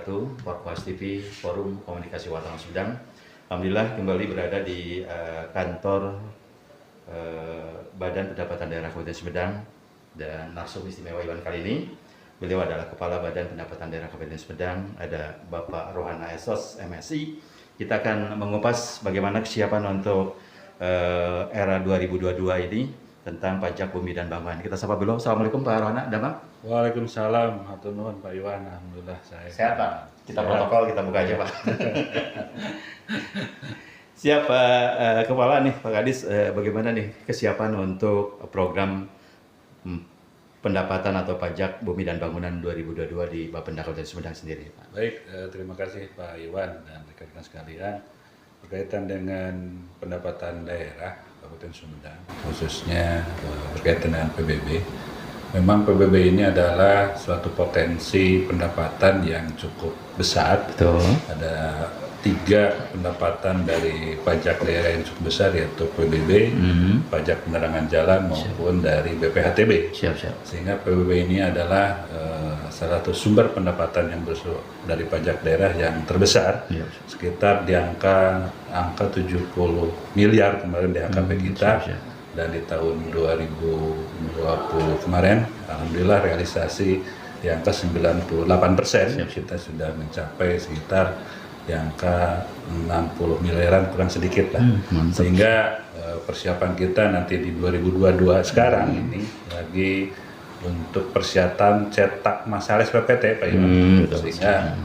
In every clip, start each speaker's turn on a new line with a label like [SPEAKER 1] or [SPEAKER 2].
[SPEAKER 1] wabarakatuh, Porkoas TV, Forum Komunikasi Wartawan Sumedang. Alhamdulillah kembali berada di kantor Badan Pendapatan Daerah Kabupaten Sumedang, dan narsum istimewa Iwan kali ini, beliau adalah Kepala Badan Pendapatan Daerah Kabupaten Sumedang, ada Bapak Rohana Esos, MSI. Kita akan mengupas bagaimana kesiapan untuk era 2022 ini tentang pajak bumi dan bangunan. Kita sapa dulu. Assalamualaikum Pak Rohana, Damang.
[SPEAKER 2] Waalaikumsalam, hatur nuhun Pak Iwan. Alhamdulillah saya.
[SPEAKER 1] Sehat Pak. Kita
[SPEAKER 2] Sehat.
[SPEAKER 1] protokol, kita buka aja Pak. Siap Pak Kepala nih, Pak Kadis, bagaimana nih kesiapan untuk program pendapatan atau pajak bumi dan bangunan 2022 di Bapenda Kabupaten Sumedang sendiri, Pak?
[SPEAKER 2] Baik, terima kasih Pak Iwan dan rekan-rekan sekalian. Berkaitan dengan pendapatan daerah Kabupaten Sumedang, khususnya berkaitan dengan PBB. Memang PBB ini adalah suatu potensi pendapatan yang cukup besar.
[SPEAKER 1] Betul. Ada
[SPEAKER 2] 3 pendapatan dari pajak daerah yang cukup besar, yaitu PBB, pajak penerangan jalan maupun dari BPHTB.
[SPEAKER 1] Siap.
[SPEAKER 2] Sehingga PBB ini adalah salah satu sumber pendapatan yang dari pajak daerah yang terbesar, sekitar di angka 70 miliar kemarin di AKP kita. Dan di tahun 2020 kemarin, alhamdulillah realisasi di angka 98%. Kita sudah mencapai sekitar di angka 60 miliaran kurang sedikit lah. Sehingga persiapan kita nanti di 2022 sekarang ini lagi untuk persiapan cetak masalah SPPT, Pak Iwan. Sehingga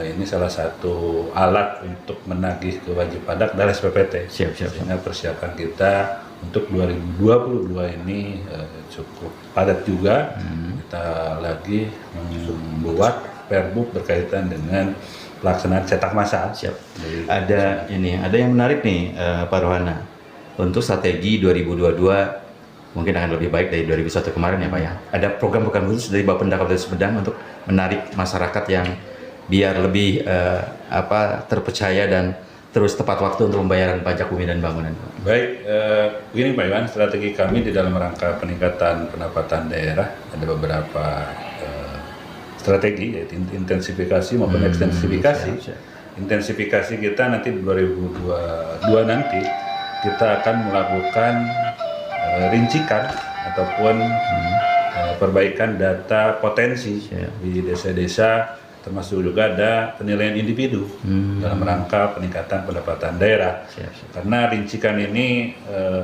[SPEAKER 2] ini salah satu alat untuk menagih ke wajib pajak dari SPPT. Sehingga persiapan kita untuk 2022 ini cukup padat juga. Kita lagi membuat perbuk berkaitan dengan pelaksanaan cetak masal.
[SPEAKER 1] Ada yang menarik nih Pak Rohana, untuk strategi 2022 mungkin akan lebih baik dari 2001 kemarin ya Pak ya. Ada program-program khusus dari Bapenda Kabupaten Sumedang untuk menarik masyarakat yang biar lebih terpercaya dan terus tepat waktu untuk pembayaran pajak bumi dan bangunan.
[SPEAKER 2] Baik, begini Pak Iwan, strategi kami di dalam rangka peningkatan pendapatan daerah ada beberapa strategi, yaitu intensifikasi maupun ekstensifikasi. Intensifikasi kita nanti 2022 nanti kita akan melakukan rincikan ataupun perbaikan data potensi di desa-desa, termasuk juga ada penilaian individu dalam rangka peningkatan pendapatan daerah. Karena rincikan ini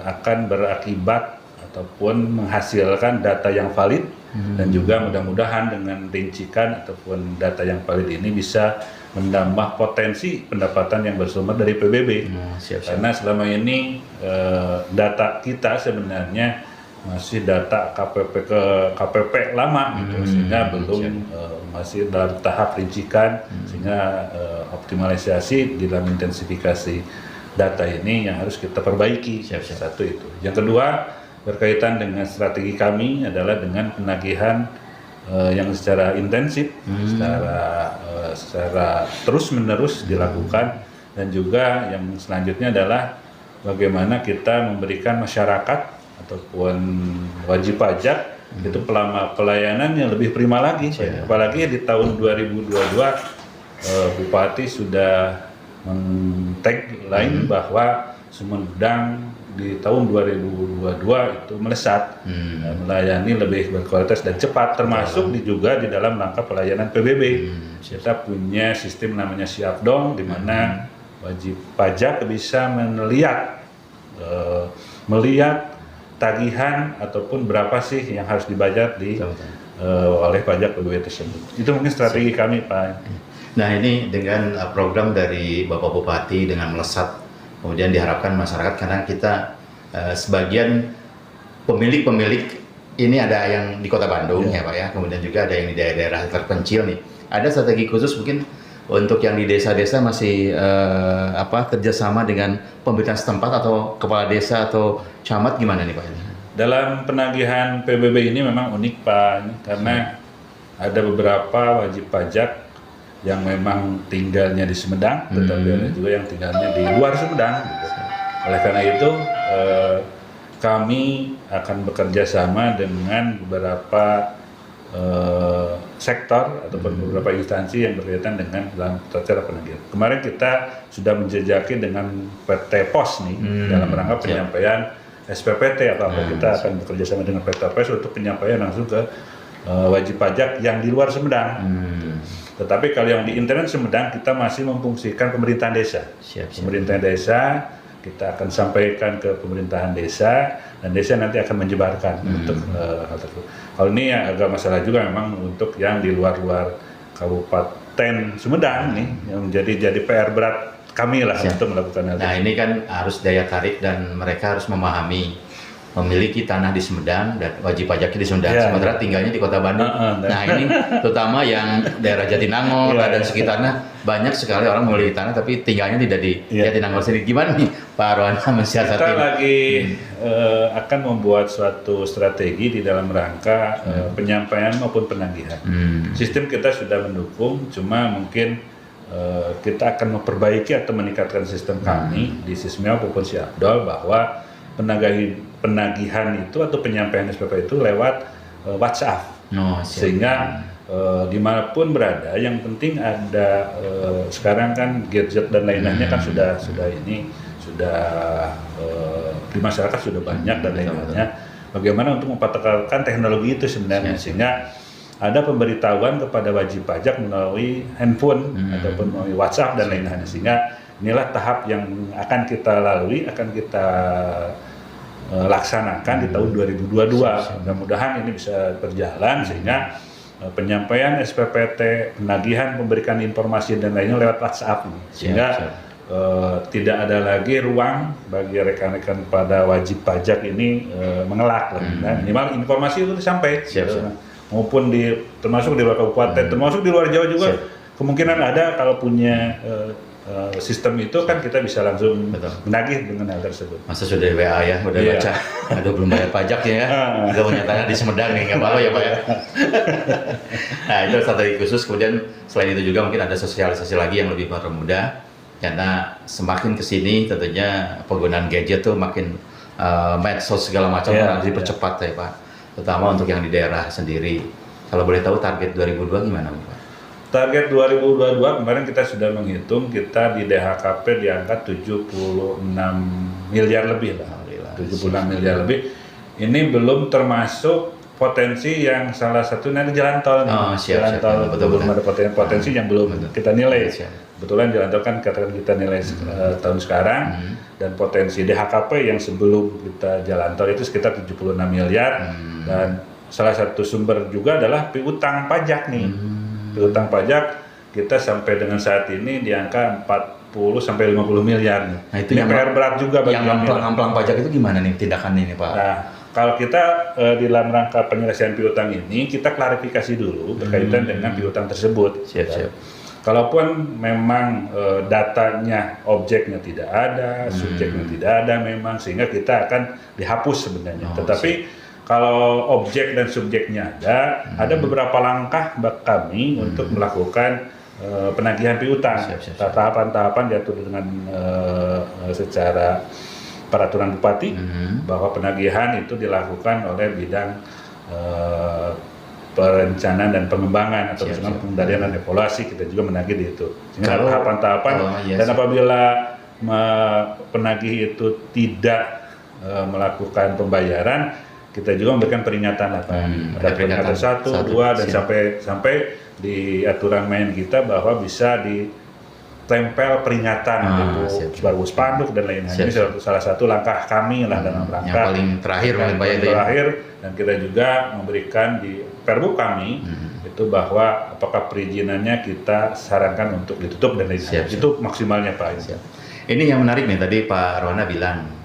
[SPEAKER 2] akan berakibat ataupun menghasilkan data yang valid, dan juga mudah-mudahan dengan rincikan ataupun data yang valid ini bisa menambah potensi pendapatan yang bersumber dari PBB. Karena selama ini data kita sebenarnya masih data KPP lama gitu, sehingga belum masih dalam tahap rincikan, sehingga optimalisasi dalam intensifikasi data ini yang harus kita perbaiki. Satu itu. Yang kedua, berkaitan dengan strategi kami adalah dengan penagihan yang secara intensif, secara terus-menerus dilakukan, dan juga yang selanjutnya adalah bagaimana kita memberikan masyarakat ataupun wajib pajak itu pelayanan yang lebih prima lagi. Apalagi di tahun 2022 Bupati sudah men-tagline bahwa Sumedang di tahun 2022 itu melesat, melayani lebih berkualitas dan cepat, termasuk juga di dalam rangka pelayanan PBB. Kita punya sistem namanya Siapdong, di mana wajib pajak bisa melihat tagihan ataupun berapa sih yang harus dibayar oleh pajak PBB tersebut. Itu mungkin strategi kami, Pak.
[SPEAKER 1] Nah, ini dengan program dari Bapak Bupati dengan melesat, kemudian diharapkan masyarakat, karena kita sebagian pemilik ini ada yang di Kota Bandung ya Pak ya, kemudian juga ada yang di daerah-daerah terpencil nih. Ada strategi khusus mungkin untuk yang di desa-desa masih kerjasama dengan pemerintah setempat atau kepala desa atau camat, gimana nih Pak?
[SPEAKER 2] Dalam penagihan PBB ini memang unik Pak, karena ada beberapa wajib pajak yang memang tinggalnya di Sumedang, tetapi ada juga yang tinggalnya di luar Sumedang. Oleh karena itu kami akan bekerja sama dengan beberapa sektor ataupun beberapa instansi yang berkaitan dengan dalam cara penagihan. Kemarin kita sudah menjejaki dengan PT POS nih dalam rangka penyampaian SPPT atau apa kita akan bekerja sama dengan PT POS untuk penyampaian langsung ke wajib pajak yang di luar Sumedang. Tetapi kalau yang di internet Sumedang kita masih memfungsikan pemerintahan desa. Pemerintahan desa kita akan sampaikan ke pemerintahan desa dan desa nanti akan menyebarkan untuk hal tersebut. Kalau ini yang agak masalah juga memang untuk yang di luar-luar Kabupaten Sumedang nih yang jadi PR berat kami lah untuk melakukan hal
[SPEAKER 1] Nah ini kan harus daya tarik dan mereka harus memahami memiliki tanah di Sumedang dan wajib pajaknya di Sumedang, sementara tinggalnya di Kota Bandung. Nah ini terutama yang daerah Jatinangor dan sekitarnya banyak sekali orang memiliki tanah tapi tinggalnya tidak di Jatinangor sendiri. Gimana nih Pak Arwana mensiasati?
[SPEAKER 2] Kita lagi akan membuat suatu strategi di dalam rangka penyampaian maupun penagihan. Sistem kita sudah mendukung, cuma mungkin kita akan memperbaiki atau meningkatkan sistem kami di Sismeo maupun si Abdol bahwa penagihan itu atau penyampaian SPP itu lewat WhatsApp, sehingga dimanapun berada, yang penting ada sekarang kan gadget dan lain-lainnya kan sudah di masyarakat sudah banyak dan lain-lainnya. Bagaimana untuk mempraktekkan teknologi itu sebenarnya sehingga ada pemberitahuan kepada wajib pajak melalui handphone ataupun melalui WhatsApp dan lain-lainnya, sehingga inilah tahap yang akan kita lalui, akan kita laksanakan di tahun 2022. Mudah-mudahan ini bisa berjalan sehingga penyampaian SPPT, penagihan, memberikan informasi dan lainnya lewat WhatsApp sehingga tidak ada lagi ruang bagi rekan-rekan pada wajib pajak ini mengelak. Minimal informasi itu disampaikan maupun termasuk di luar kabupaten, termasuk di luar Jawa juga. Kemungkinan ada kalau punya sistem itu kan kita bisa langsung menagih dengan hal tersebut.
[SPEAKER 1] Masa sudah WA ya, udah baca, aduh belum bayar pajaknya ya, nggak punya tanah di Sumedang nih, nggak apa-apa ya Pak ya. Nah itu strategi khusus, kemudian selain itu juga mungkin ada sosialisasi lagi yang lebih mempermudah, karena semakin kesini tentunya penggunaan gadget tuh makin medsos segala macam harus dipercepat ya Pak, terutama untuk yang di daerah sendiri. Kalau boleh tahu target 2002 gimana Pak?
[SPEAKER 2] Target 2022 kemarin kita sudah menghitung, kita di DHKP di angka 76 miliar lebih lah. 76 miliar lebih. Ini belum termasuk potensi yang salah satu nanti jalan tol. Jalan tol belum ada potensi yang belum kita nilai. Kebetulan jalan tol kan katakan kita nilai tahun sekarang dan potensi DHKP yang sebelum kita jalan tol itu sekitar 76 miliar dan salah satu sumber juga adalah piutang pajak nih. Piutang pajak kita sampai dengan saat ini di angka 40 sampai 50 miliar nih.
[SPEAKER 1] Nah, itu yang
[SPEAKER 2] PR berat juga bagi
[SPEAKER 1] yang amplang pajak itu gimana nih tindakan ini Pak?
[SPEAKER 2] Nah, kalau kita di dalam rangka penyelesaian piutang ini kita klarifikasi dulu berkaitan dengan piutang tersebut.
[SPEAKER 1] Siap.
[SPEAKER 2] Kalaupun memang datanya, objeknya tidak ada, subjeknya tidak ada memang, sehingga kita akan dihapus sebenarnya. Tetapi kalau objek dan subjeknya ada beberapa langkah kami untuk melakukan penagihan piutang. Tahapan-tahapan diatur dengan secara peraturan bupati bahwa penagihan itu dilakukan oleh bidang perencanaan dan pengembangan atau pengendalian dan evaluasi, kita juga menagih di itu. Sehingga tahapan-tahapan dan apabila penagih itu tidak melakukan pembayaran, kita juga memberikan peringatan ada peringatan 1, 2 dan sampai di aturan main kita bahwa bisa ditempel peringatan sebagai spanduk dan lain-lain. Ini salah satu langkah kami lah dalam rangka
[SPEAKER 1] yang paling terakhir
[SPEAKER 2] dan kita juga memberikan di Perbu kami itu bahwa apakah perizinannya kita sarankan untuk ditutup dan lain-lain. Itu maksimalnya Pak.
[SPEAKER 1] Ini yang menarik nih, tadi Pak Arwana bilang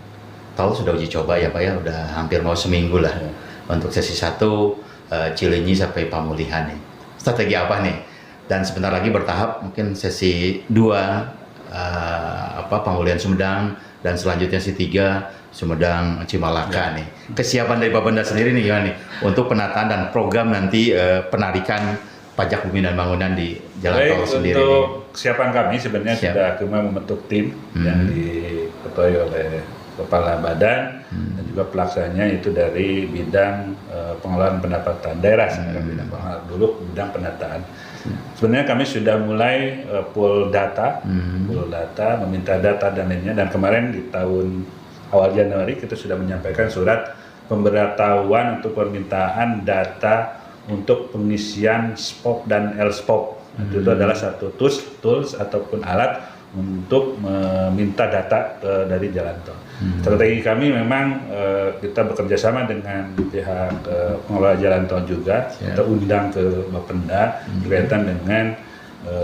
[SPEAKER 1] tahu sudah uji coba ya Pak ya, udah hampir mau seminggu lah untuk sesi 1 Cilenyi sampai Pamulihan nih. Strategi apa nih? Dan sebentar lagi bertahap mungkin sesi 2 Pamulihan Sumedang dan selanjutnya sesi 3 Sumedang Cimalaka nih. Kesiapan dari Bapenda sendiri nih gimana nih untuk penataan dan program nanti penarikan pajak bumi dan bangunan di jalan tol sendiri?
[SPEAKER 2] Untuk kesiapan kami sebenarnya sudah cuma membentuk tim yang diketuai oleh kepala badan, dan juga pelaksananya itu dari bidang pengelolaan pendapatan daerah, sekarang bidang pengelolaan, dulu bidang pendataan. Sebenarnya kami sudah mulai pool data, meminta data dan lainnya, dan kemarin di tahun awal Januari kita sudah menyampaikan surat pemberitahuan untuk permintaan data untuk pengisian SPOK dan LSPOK. Itu adalah satu tools ataupun alat untuk meminta data dari jalan tol. Strategi kami memang kita bekerja sama dengan pihak pengelola jalan tol juga. Kita undang ke Bapenda berkaitan dengan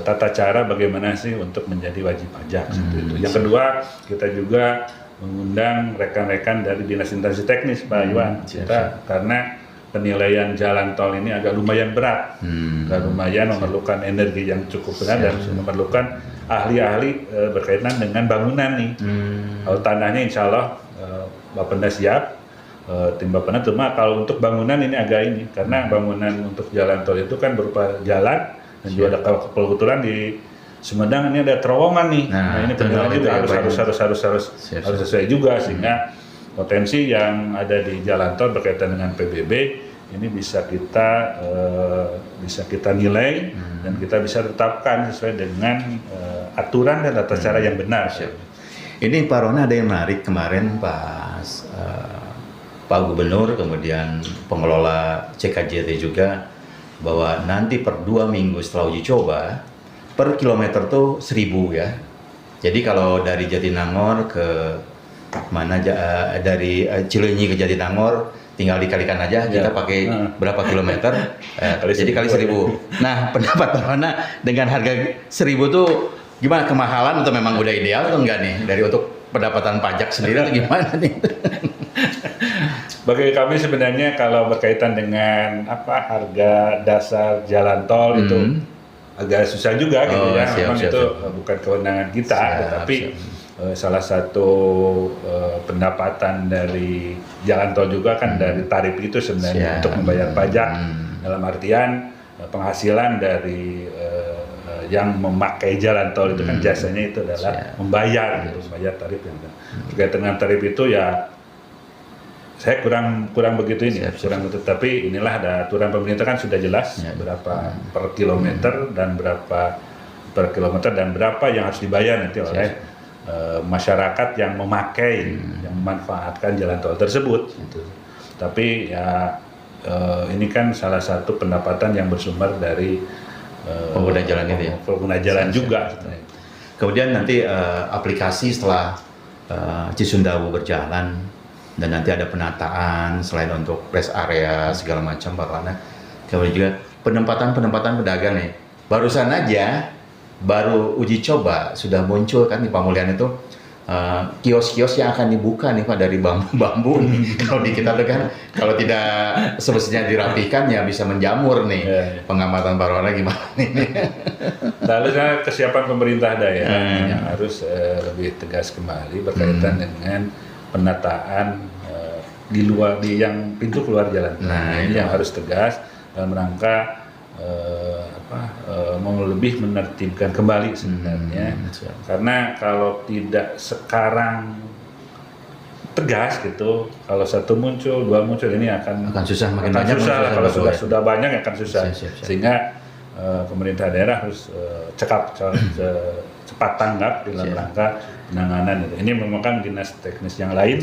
[SPEAKER 2] tata cara bagaimana sih untuk menjadi wajib pajak. Itu. Yang kedua, kita juga mengundang rekan-rekan dari Dinas Instansi Teknis, Pak Iwan. Karena penilaian jalan tol ini agak lumayan berat, dan lumayan memerlukan energi yang cukup berat dan memerlukan ahli-ahli berkaitan dengan bangunan nih. Kalau tanahnya insya Allah Bapenda siap, tim Bapenda, cuma kalau untuk bangunan ini agak ini, karena bangunan untuk jalan tol itu kan berupa jalan dan juga ada kebetulan di Sumedang ini ada terowongan nih. Nah ini penilaian juga harus sesuai juga, sehingga potensi yang ada di jalan tol berkaitan dengan PBB ini bisa kita nilai dan kita bisa tetapkan sesuai dengan aturan dan tata cara yang benar.
[SPEAKER 1] Ini Pak Rona ada yang menarik kemarin pas Pak Gubernur kemudian pengelola CKJT juga, bahwa nanti per 2 minggu setelah uji coba per kilometer tuh 1.000 ya. Jadi kalau dari Jatinangor ke dari Cileunyi ke Jatinangor tinggal dikalikan aja, kita pakai berapa kilometer, jadi kali 1.000. Nah, pendapat Pak Rona dengan harga 1.000 tuh gimana, kemahalan atau memang udah ideal atau enggak nih dari untuk pendapatan pajak sendiri atau gimana nih?
[SPEAKER 2] Bagi kami sebenarnya kalau berkaitan dengan harga dasar jalan tol itu agak susah juga gitu ya. Memang itu bukan kewenangan kita, tetapi salah satu pendapatan dari jalan tol juga kan dari tarif itu sebenarnya untuk membayar pajak, dalam artian penghasilan dari yang memakai jalan tol itu kan jasanya itu adalah membayar tarif yang terkait dengan tarif itu ya. Saya kurang begitu ini, tapi inilah ada aturan pemerintah kan sudah jelas berapa per kilometer dan berapa yang harus dibayar nanti oleh masyarakat yang memakai, yang memanfaatkan jalan tol tersebut. Gitu. Tapi ya ini kan salah satu pendapatan yang bersumber dari
[SPEAKER 1] pengguna jalan itu ya.
[SPEAKER 2] Pengguna jalan juga.
[SPEAKER 1] Kemudian nanti aplikasi setelah Cisundawu berjalan dan nanti ada penataan selain untuk rest area segala macam Pak Rona. Kemudian juga penempatan pedagang nih. Barusan aja baru uji coba sudah muncul kan di Pamulian itu kios-kios yang akan dibuka nih Pak dari bambu-bambu. Kalau di kita tuh kan kalau tidak semestinya dirapikan ya bisa menjamur nih. Pengamatan Pak Rona gimana nih?
[SPEAKER 2] Lalu kesiapan pemerintah daerah yang harus lebih tegas kembali berkaitan dengan penataan di yang pintu keluar jalan. Ini yang harus tegas dalam rangka mau lebih menertibkan kembali sebenarnya. Karena kalau tidak sekarang tegas gitu, kalau satu muncul, dua muncul ini akan
[SPEAKER 1] susah, makin banyak
[SPEAKER 2] susah. Kalau sudah banyak akan susah. Sehingga pemerintah daerah harus cepat tanggap dalam rangka penanganan itu. Ini merupakan dinas teknis yang lain,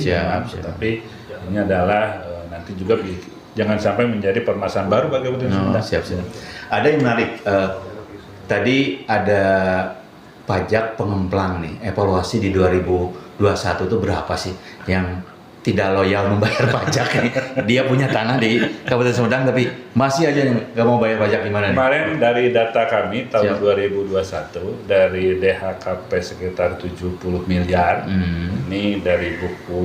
[SPEAKER 2] tapi ini adalah nanti juga jangan sampai menjadi permasalahan baru bagi pemerintah.
[SPEAKER 1] Ada yang menarik, tadi ada pajak pengemplang nih, evaluasi di 2021 itu berapa sih yang tidak loyal membayar pajak nih? Dia punya tanah di Kabupaten Sumedang tapi masih aja nggak mau bayar pajak, gimana nih?
[SPEAKER 2] Kemarin dari data kami tahun 2021 dari DHKP sekitar 70 miliar. Ini dari buku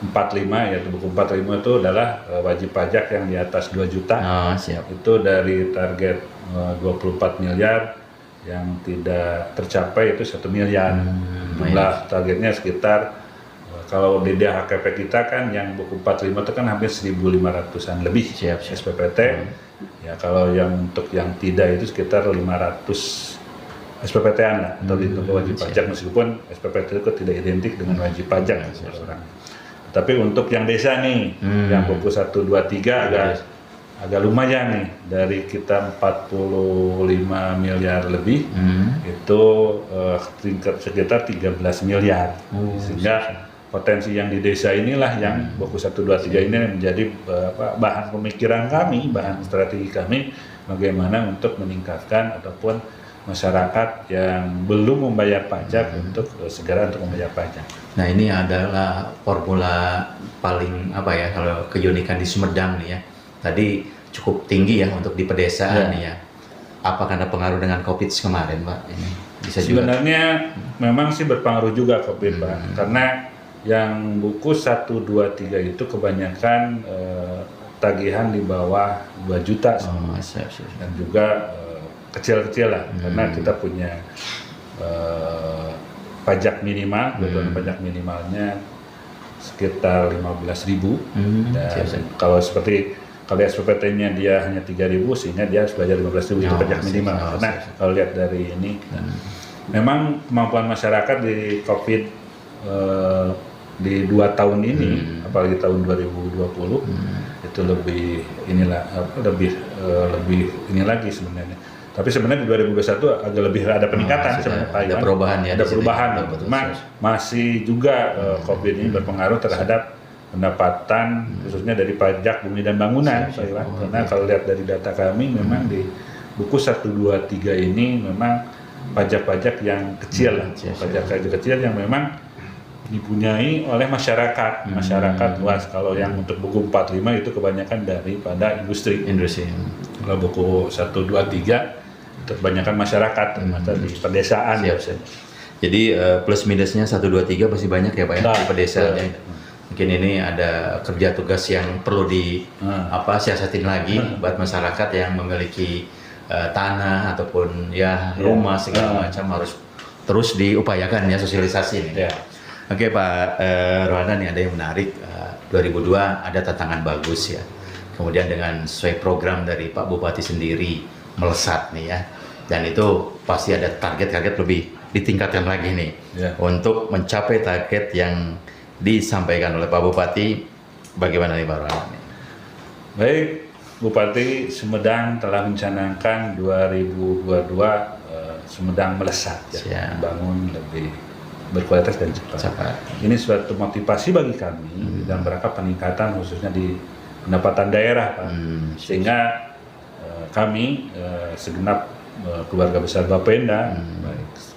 [SPEAKER 2] 45, yaitu buku 45 itu adalah wajib pajak yang di atas 2 juta. Itu dari target 24 miliar yang tidak tercapai itu 1 miliar. Jumlah targetnya sekitar kalau di DHKP kita kan yang buku 45 itu kan hampir 1.500-an lebih SPPT. Ya kalau yang untuk yang tidak itu sekitar 500 SPPT-an lah, atau dihitung ke wajib
[SPEAKER 1] siap.
[SPEAKER 2] pajak, meskipun SPPT itu tidak identik dengan wajib pajak orang. Tapi untuk yang desa nih, yang fokus 1, 2, 3 agak lumayan nih, dari kita 45 miliar lebih, itu tingkat sekitar 13 miliar. Sehingga potensi yang di desa inilah yang fokus 1, 2, 3 ini menjadi bahan pemikiran kami, bahan strategi kami, bagaimana untuk meningkatkan ataupun masyarakat yang belum membayar pajak untuk segera untuk membayar pajak.
[SPEAKER 1] Nah, ini adalah formula paling kalau keunikan di Sumedang nih ya. Tadi cukup tinggi ya untuk di pedesaan nih ya. Apa karena pengaruh dengan COVID kemarin, Pak? Ini bisa
[SPEAKER 2] sebenarnya memang sih berpengaruh juga COVID, Pak. Karena yang buku 1, 2, 3 itu kebanyakan tagihan di bawah 2 juta dan juga kecil-kecil lah, karena kita punya pajak minimal, kebetulan pajak minimalnya sekitar 15.000 dan kalau SPPT-nya dia hanya 3.000, sehingga dia harus bayar 15.000 itu pajak minimal. Karena kalau lihat dari ini, memang kemampuan masyarakat di COVID di 2 tahun ini, apalagi tahun 2020 itu lebih ini lagi sebenarnya. Tapi sebenarnya di 2021 agak lebih ada peningkatan sebenarnya,
[SPEAKER 1] ada perubahan ya.
[SPEAKER 2] Ada perubahan, cuma masih juga COVID ini berpengaruh terhadap pendapatan khususnya dari pajak bumi dan bangunan, Pak Iwan. Karena kalau lihat dari data kami, memang di buku 1, 2, 3 ini memang pajak-pajak yang kecil, pajak-pajak kecil yang memang dipunyai oleh masyarakat luas. Kalau yang untuk buku 45 itu kebanyakan daripada industri. Kalau buku 1, 2, 3 itu kebanyakan masyarakat, di pedesaan.
[SPEAKER 1] Jadi plus minusnya 1, 2, 3 pasti banyak ya Pak ya di pedesaan. Mungkin ini ada kerja tugas yang perlu siasatin lagi buat masyarakat yang memiliki tanah ataupun rumah segala macam, harus terus diupayakan ya sosialisasi ini. Oke Pak Rohana, nih ada yang menarik, 2002 ada tantangan bagus ya. Kemudian dengan sesuai program dari Pak Bupati sendiri melesat nih ya. Dan itu pasti ada target-target lebih ditingkatkan lagi nih untuk mencapai target yang disampaikan oleh Pak Bupati. Bagaimana nih Pak Rohana?
[SPEAKER 2] Baik, Bupati Sumedang telah mencanangkan 2022 Sumedang melesat, membangun lebih berkualitas dan cepat. Ini suatu motivasi bagi kami dalam rangka peningkatan khususnya di pendapatan daerah, Pak. Sehingga kami segenap keluarga besar Bapenda,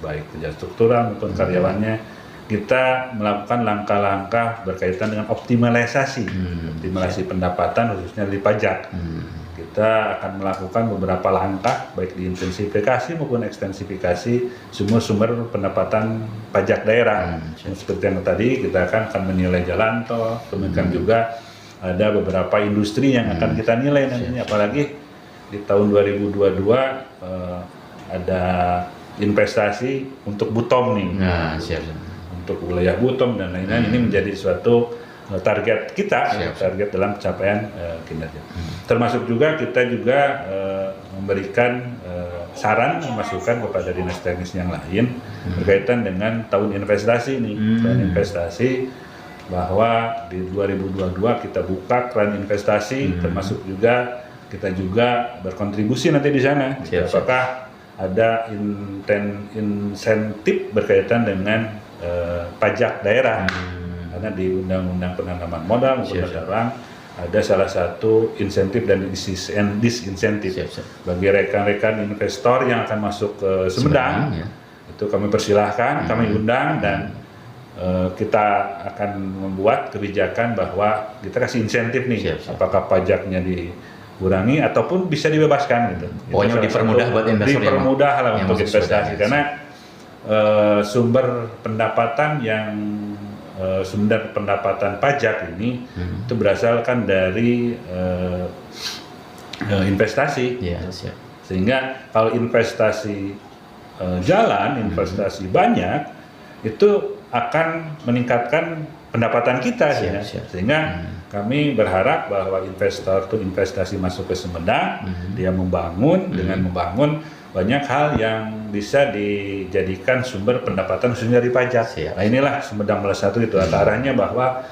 [SPEAKER 2] baik kerja struktural maupun karyawannya, kita melakukan langkah-langkah berkaitan dengan optimalisasi pendapatan khususnya di pajak. Kita akan melakukan beberapa langkah baik di intensifikasi maupun ekstensifikasi sumber-sumber pendapatan pajak daerah. Seperti yang tadi, kita akan menilai jalan tol, kemudian juga ada beberapa industri yang akan kita nilai nantinya. Apalagi di tahun 2022 ada investasi untuk Butom nih, untuk wilayah Butom dan lain-lain. Ini menjadi suatu target kita, target dalam pencapaian kinerja. Termasuk juga kita juga memberikan saran dan masukan kepada dinas teknis yang lain berkaitan dengan tahun investasi ini. Tahun investasi, bahwa di 2022 kita buka keran investasi, termasuk juga kita juga berkontribusi nanti di sana. Apakah ada insentif berkaitan dengan pajak daerah? Karena di Undang-Undang Penanaman Modal maupun Barang ada salah satu insentif dan disinsentif bagi rekan-rekan investor yang akan masuk ke Sumedang. Itu kami persilahkan, kami undang, dan kita akan membuat kebijakan bahwa kita kasih insentif nih, apakah pajaknya dikurangi ataupun bisa dibebaskan gitu.
[SPEAKER 1] Pokoknya dipermudah buat investor,
[SPEAKER 2] dipermudah lah untuk investasi, karena sumber pendapatan pajak ini itu berasalkan dari investasi. Sehingga kalau investasi investasi banyak, itu akan meningkatkan pendapatan kita. Sehingga kami berharap bahwa investor itu investasi masuk ke Sumedang, dia membangun, dengan membangun banyak hal yang bisa dijadikan sumber pendapatan khususnya dari pajak.
[SPEAKER 1] Siap.
[SPEAKER 2] Nah inilah Sumedang Plus 1 itu arahnya bahwa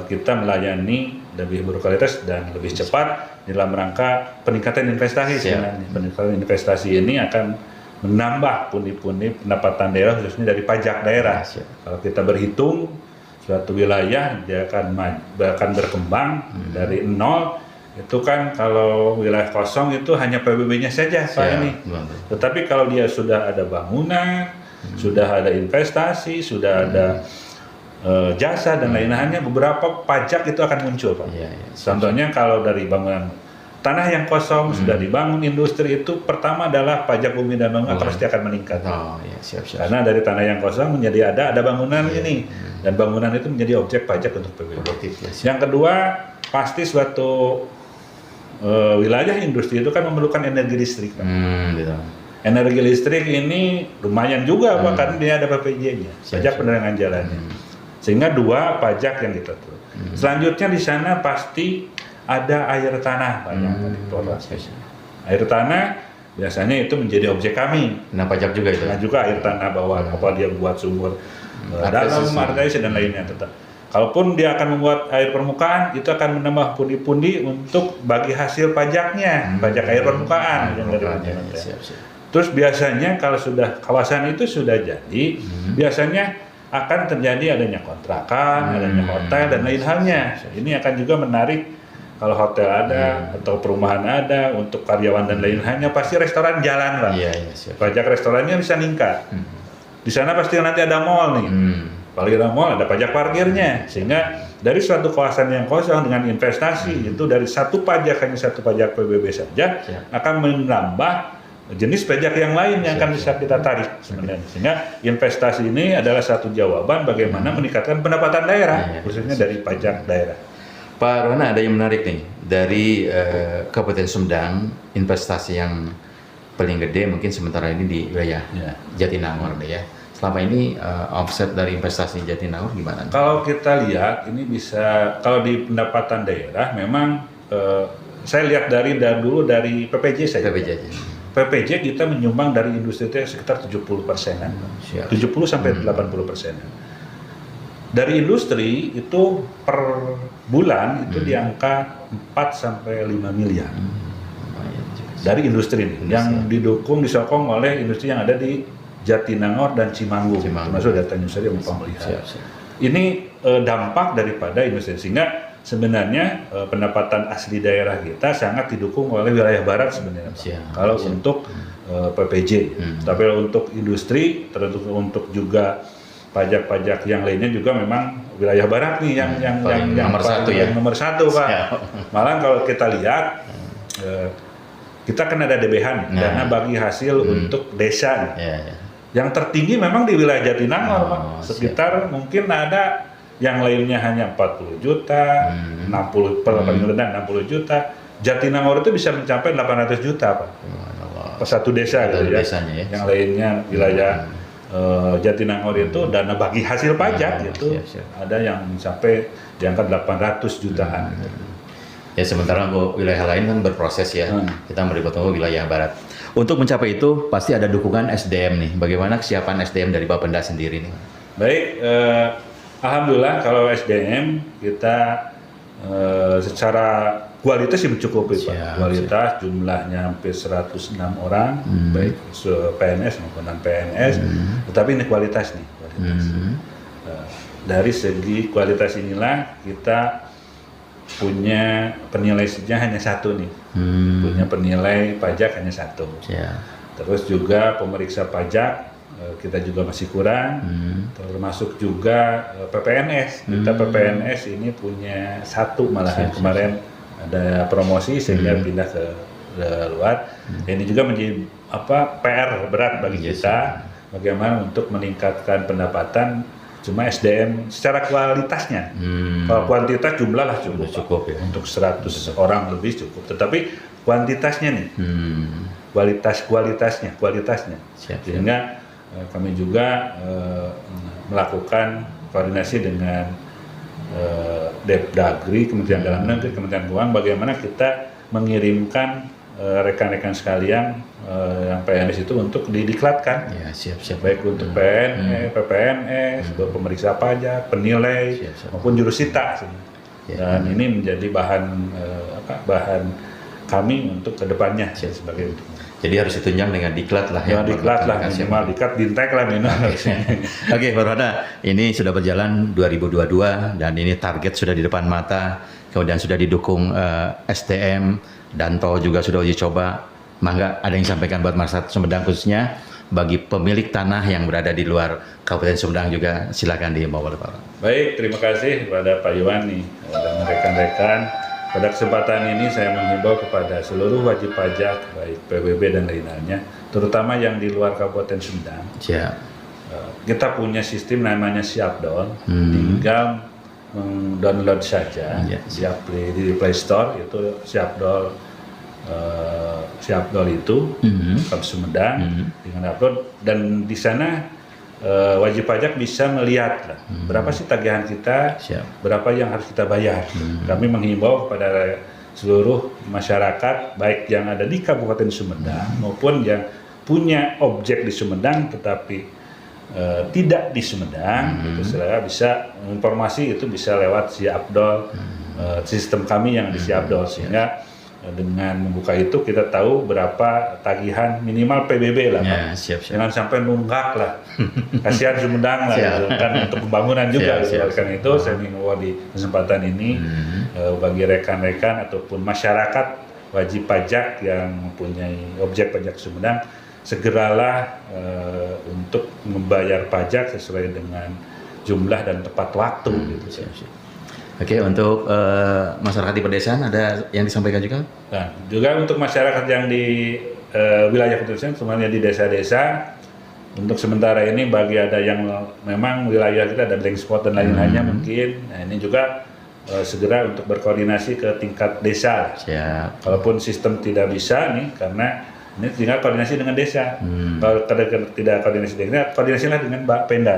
[SPEAKER 2] kita melayani lebih berkualitas dan lebih cepat dalam rangka peningkatan investasi sebenarnya. Peningkatan investasi ini akan menambah pundi-pundi pendapatan daerah khususnya dari pajak daerah. Kalau kita berhitung suatu wilayah dia akan berkembang dari nol. Itu kan kalau wilayah kosong itu hanya PBB-nya saja Pak ini. Tetapi kalau dia sudah ada bangunan, sudah ada investasi, sudah ada jasa dan lain-lainnya, beberapa pajak itu akan muncul Pak. Contohnya kalau dari bangunan tanah yang kosong sudah dibangun industri, itu pertama adalah pajak bumi dan bangunan pasti akan meningkat. Karena dari tanah yang kosong menjadi ada bangunan ini, dan bangunan itu menjadi objek pajak untuk PBB. Yang kedua, pasti suatu wilayah industri itu kan memerlukan energi listrik.
[SPEAKER 1] Gitu.
[SPEAKER 2] Energi listrik ini lumayan juga Pak, karena dia ada PPJ-nya, pajak penerangan jalannya. Sehingga dua pajak yang kita tuh. Selanjutnya di sana pasti ada air tanah Pak yang dikelola. Air tanah biasanya itu menjadi objek kami.
[SPEAKER 1] Nah pajak juga itu.
[SPEAKER 2] Nah juga air tanah bawah, apa dia buat sumur dalam, artesi dan lainnya tetap. Kalaupun dia akan membuat air permukaan, itu akan menambah pundi-pundi untuk bagi hasil pajaknya, pajak air permukaan. Terus biasanya kalau sudah kawasan itu sudah jadi, biasanya akan terjadi adanya kontrakan, adanya hotel dan lain halnya. Ini akan juga menarik kalau hotel ada atau perumahan ada untuk karyawan dan lain halnya, pasti restoran jalan Pak. Pajak restorannya bisa meningkat. Di sana pasti nanti ada mall nih. Kalau ada mall ada pajak parkirnya, sehingga dari suatu kawasan yang kosong dengan investasi itu dari satu pajak hanya satu pajak PBB saja akan menambah jenis pajak yang lain yang akan bisa kita tarik sebenarnya. Sehingga investasi ini adalah satu jawaban bagaimana meningkatkan pendapatan daerah khususnya dari pajak daerah.
[SPEAKER 1] Pak Rona, ada yang menarik nih dari Kabupaten Sumedang, investasi yang paling gede mungkin sementara ini di wilayah Jatinangor deh ya. Selama ini offset dari investasi Jatinangor gimana?
[SPEAKER 2] Kalau kita lihat ini bisa, kalau di pendapatan daerah memang saya lihat dari dulu dari PPJ saja. PPJ kita menyumbang dari industri itu sekitar 70%-an. 70 sampai 80%-an. Dari industri itu per bulan itu di angka 4 sampai 5 miliar. Dari industri ini yang didukung disokong oleh industri yang ada di Jatinangor dan Cimanggu. Termasuk data industri yang memperlihatkan. Ini dampak daripada industri, sehingga sebenarnya pendapatan asli daerah kita sangat didukung oleh wilayah barat sebenarnya. Kalau untuk PPJ, tapi untuk industri, tertentu untuk juga pajak-pajak yang lainnya juga memang wilayah barat nih yang
[SPEAKER 1] nomor satu ya.
[SPEAKER 2] Nomor satu Pak. Malah kalau kita lihat kita kan ada DBH, dana bagi hasil untuk desa. Yang tertinggi memang di wilayah Jatinangor Pak. Sekitar mungkin ada yang lainnya hanya 40 juta, 60 paling rendah 60 juta. Jatinangor itu bisa mencapai 800 juta Pak. Per satu desa gitu ya. Yang lainnya wilayah Jatinangor itu dana bagi hasil pajak itu ada yang mencapai di angka 800 jutaan.
[SPEAKER 1] Ya sementara wilayah lain kan berproses ya. Kita melibatkan wilayah barat. Untuk mencapai itu pasti ada dukungan SDM nih. Bagaimana kesiapan SDM dari Bapenda sendiri nih?
[SPEAKER 2] Baik, alhamdulillah kalau SDM kita secara kualitas mencukupi Pak. Kualitas jumlahnya hampir 106 orang, baik PNS maupun non PNS. Tetapi ini kualitas nih. Dari segi kualitas inilah kita punya penilai saja hanya satu nih, punya penilai pajak hanya satu. Terus juga pemeriksa pajak kita juga masih kurang, termasuk juga PPNS. Kita PPNS ini punya satu malahan kemarin ada promosi sehingga pindah ke luar. Ini juga menjadi PR berat bagi kita, bagaimana untuk meningkatkan pendapatan. Cuma SDM secara kualitasnya, kalau kuantitas jumlah lah cukup ya. Untuk 100 orang lebih cukup, tetapi kuantitasnya nih, kualitasnya, sehingga kami juga melakukan koordinasi dengan Depdagri, Kementerian Dalam Negeri, Kementerian Keuangan, bagaimana kita mengirimkan rekan-rekan sekalian yang PNS itu untuk didiklatkan,
[SPEAKER 1] Ya, siap.
[SPEAKER 2] baik untuk PPNS, pemeriksa pajak, penilai,
[SPEAKER 1] Siap.
[SPEAKER 2] maupun jurusita.
[SPEAKER 1] Ya.
[SPEAKER 2] Dan ini menjadi bahan kami untuk kedepannya sebagai itu.
[SPEAKER 1] Jadi harus ditunjang dengan diklat lah ya.
[SPEAKER 2] Diklat lah, minimal diklat, dintek lah minimal.
[SPEAKER 1] Oke, Pak Rohana, ini sudah berjalan 2022 dan ini target sudah di depan mata, kemudian sudah didukung SDM, Danto juga sudah uji coba. Mangga ada yang sampaikan buat masyarakat Sumedang khususnya bagi pemilik tanah yang berada di luar Kabupaten Sumedang juga, silakan dihimbau oleh Pak.
[SPEAKER 2] Baik, terima kasih kepada Pak Iwani dan rekan-rekan. Pada kesempatan ini saya menghimbau kepada seluruh wajib pajak, baik PBB dan lain-lainnya, terutama yang di luar Kabupaten Sumedang.
[SPEAKER 1] Siap.
[SPEAKER 2] Kita punya sistem namanya Siapdol, tinggal download saja di Play Store itu Siapdol. Siapdol itu Kabupaten Sumedang dengan upload, dan di sana wajib pajak bisa melihat lah, berapa sih tagihan kita, berapa yang harus kita bayar. Kami menghimbau kepada seluruh masyarakat baik yang ada di Kabupaten Sumedang maupun yang punya objek di Sumedang tetapi tidak di Sumedang, itu saya bisa informasi itu bisa lewat Siapdol, sistem kami yang di Siapdol, sehingga dengan membuka itu kita tahu berapa tagihan minimal PBB lah,
[SPEAKER 1] ya, siap.
[SPEAKER 2] jangan sampai nunggak lah, kasihan Sumedang lah, gitu. Kan untuk pembangunan juga. Karena itu saya menghimbau di kesempatan ini bagi rekan-rekan ataupun masyarakat wajib pajak yang mempunyai objek pajak Sumedang, segeralah untuk membayar pajak sesuai dengan jumlah dan tepat waktu. Gitu.
[SPEAKER 1] Oke, untuk masyarakat di pedesaan ada yang disampaikan juga?
[SPEAKER 2] Nah, juga untuk masyarakat yang di wilayah pedesaan, semuanya di desa-desa, untuk sementara ini bagi ada yang memang wilayah kita ada blank spot dan lain-lainnya mungkin, nah ini juga segera untuk berkoordinasi ke tingkat desa.
[SPEAKER 1] Siap.
[SPEAKER 2] Kalaupun sistem tidak bisa nih, karena ini tinggal koordinasi dengan desa. Kalau tidak koordinasi dengan koordinasilah dengan Mbak Penda.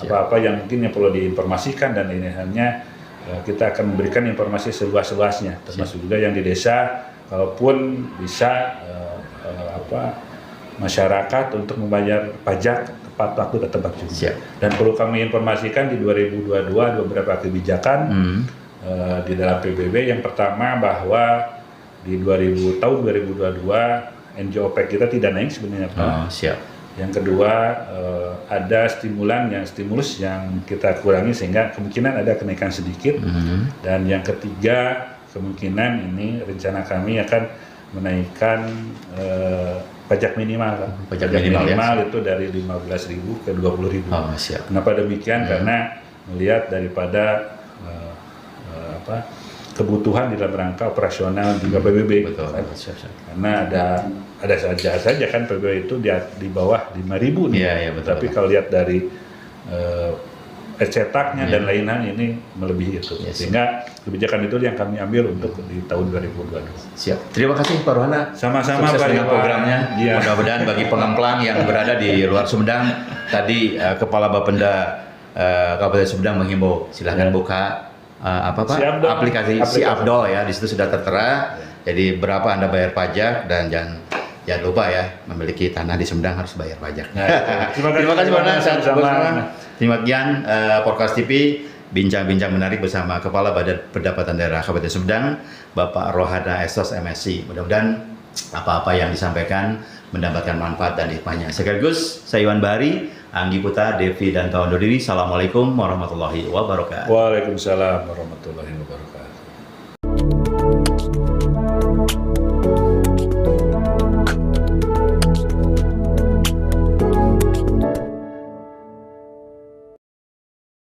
[SPEAKER 2] Apa-apa yang mungkin yang perlu diinformasikan dan ini hanya kita akan memberikan informasi seluas-luasnya, termasuk juga yang di desa, kalaupun bisa masyarakat untuk membayar pajak tepat waktu dan tepat juga. Dan perlu kami informasikan di 2022 beberapa kebijakan di dalam PBB. Yang pertama bahwa di tahun 2022 NJOP kita tidak naik sebenarnya, Pak. Yang kedua ada stimulus yang kita kurangi sehingga kemungkinan ada kenaikan sedikit. Dan yang ketiga kemungkinan ini rencana kami akan menaikkan pajak minimal. Pajak minimal itu dari 15.000 ke 20.000. Kenapa demikian? Karena melihat daripada kebutuhan di dalam rangka operasional juga PBB. Karena ada saja kan PBB itu di bawah 5.000 nih. Tapi kalau lihat dari cetaknya dan lain-lain ini melebihi itu. Sehingga kebijakan itu yang kami ambil untuk di tahun 2022.
[SPEAKER 1] Siap. Terima kasih Pak Rohana.
[SPEAKER 2] Sama-sama
[SPEAKER 1] Pak dengan programnya.
[SPEAKER 2] Ya.
[SPEAKER 1] Mudah-mudahan bagi pengemplang yang berada di luar Sumedang, tadi Kepala Bapenda Kabupaten Sumedang menghimbau silahkan buka aplikasi Siapdol ya, di situ sudah tertera. Jadi berapa Anda bayar pajak, dan jangan lupa ya, memiliki tanah di Sumedang harus bayar pajak. Terima kasih Pak. Terima kasih Podcast TV, bincang-bincang menarik bersama Kepala Badan Pendapatan Daerah Kabupaten Sumedang, Bapak Rohana Estos MSc. Mudah-mudahan apa-apa yang disampaikan mendapatkan manfaat dan hikmahnya. Sekaligus saya Iwan Bahari, Anggi Putra, Devi dan Tawa undur diri. Assalamualaikum warahmatullahi wabarakatuh.
[SPEAKER 2] Waalaikumsalam warahmatullahi wabarakatuh.